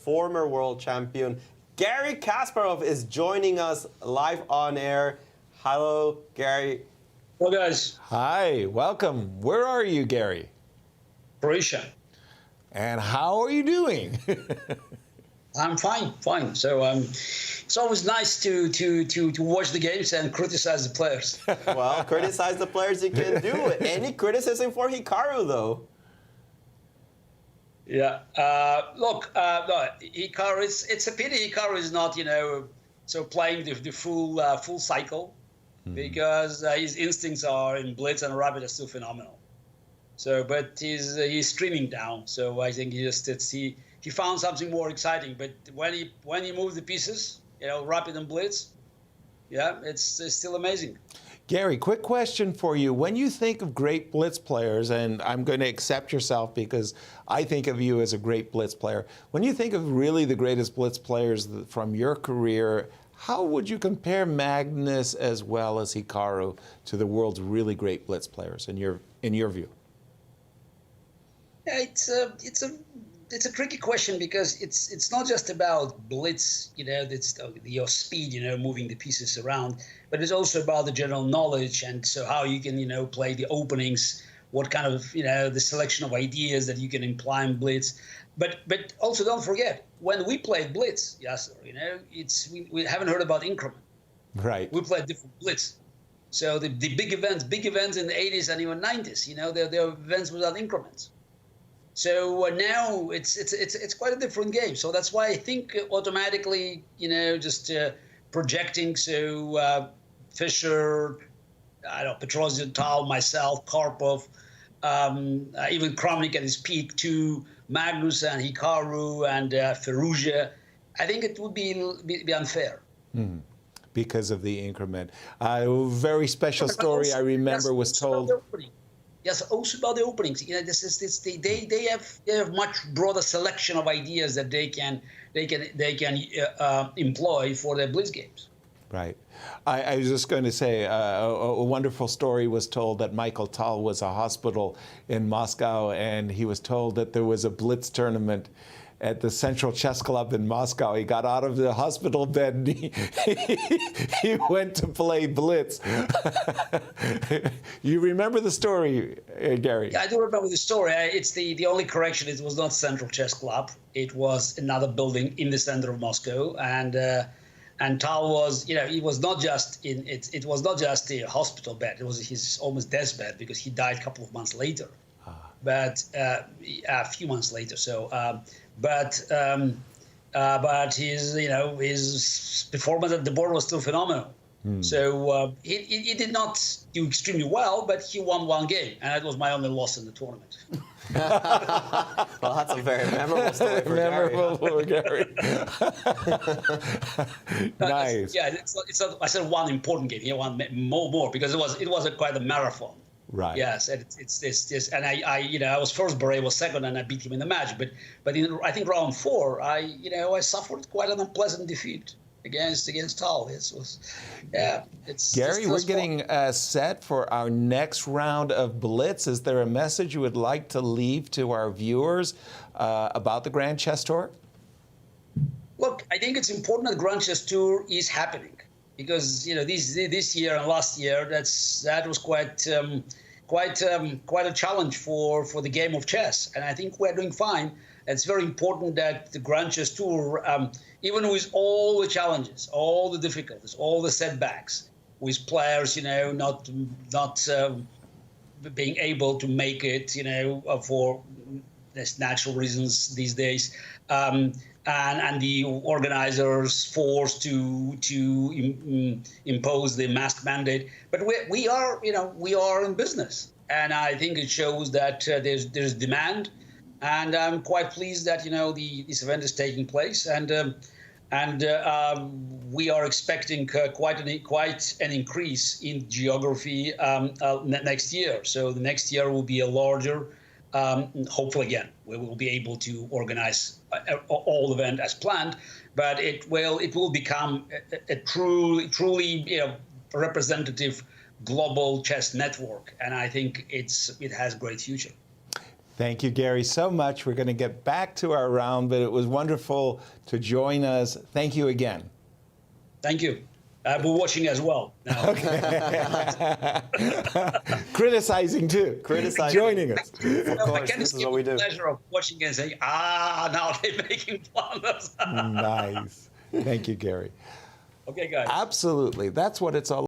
former world champion. Garry Kasparov is joining us live on air. Hello, Garry. Hello, guys. Hi, welcome. Where are you, Garry? Croatia. And how are you doing? I'm fine. So it's always nice to watch the games and criticize the players. Well, criticize the players you can do. Any criticism for Hikaru, though? Yeah. Look, no, Hikaru. It's a pity Hikaru is not, so playing the full cycle, because his instincts are in Blitz and Rapid are still phenomenal. So, but he's streaming down. So I think he found something more exciting. But when he moved the pieces, Rapid and Blitz, yeah, it's still amazing. Garry, quick question for you. When you think of great Blitz players, and I'm going to accept yourself because I think of you as a great Blitz player, when you think of really the greatest Blitz players from your career, how would you compare Magnus as well as Hikaru to the world's really great Blitz players in your view? Yeah, it's a tricky question because it's not just about Blitz, that's your speed, moving the pieces around, but it's also about the general knowledge and so how you can, play the openings, what kind of, the selection of ideas that you can imply in Blitz. But also don't forget, when we played Blitz, Yasser, we haven't heard about increment. Right. We played different Blitz. So the big events in the 80s and even 90s, they're events without increments. So now it's quite a different game. So that's why I think automatically, just projecting. So Fischer, Petrosian, Tal, myself, Karpov, even Kramnik at his peak, to Magnus and Hikaru and Ferrugia. I think it would be unfair. Because of the increment. A very special story I remember was told. Yes, also about the openings. They have much broader selection of ideas that they can employ for their Blitz games. Right. I was just going to say a wonderful story was told that Michael Tal was a hospital in Moscow, and he was told that there was a Blitz tournament at the Central Chess Club in Moscow. He got out of the hospital bed and he went to play Blitz. You remember the story, Garry? Yeah, I do remember the story. It's the only correction. It was not Central Chess Club. It was another building in the center of Moscow. And Tal was, he was not just it was not just a hospital bed. It was his almost deathbed because he died a couple of months later. But a few months later. So, but his performance at the board was still phenomenal. So he did not do extremely well, but he won one game, and that was my only loss in the tournament. Well, that's a very memorable story for Garry. Nice. Yeah, it's not, I said one important game. He won more because it was quite a marathon. Right. Yes, it's and I was first, Beret was second, and I beat him in the match. But in I think round 4, I suffered quite an unpleasant defeat against Tal. Garry, we're getting set for our next round of Blitz. Is there a message you would like to leave to our viewers about the Grand Chess Tour? Look, I think it's important that the Grand Chess Tour is happening. Because this year and last year, that was quite a challenge for the game of chess, and I think we're doing fine. It's very important that the Grand Chess Tour, even with all the challenges, all the difficulties, all the setbacks, with players, not being able to make it, for there's natural reasons these days. And the organizers forced to impose the mask mandate. But we are in business, and I think it shows that there's demand, and I'm quite pleased that this event is taking place, and we are expecting quite an increase in geography next year. So the next year will be a larger. Hopefully, again, we will be able to organize all event as planned, but it will become a truly representative global chess network, and I think it has great future. Thank you, Garry, so much. We're going to get back to our round, but it was wonderful to join us. Thank you again. Thank you. We're watching as well. Now. Criticizing too. Criticizing. Joining us. Of course, this is what we do. The pleasure of watching and saying, now they're making fun of us. Nice. Thank you, Garry. Okay, guys. Absolutely. That's what it's all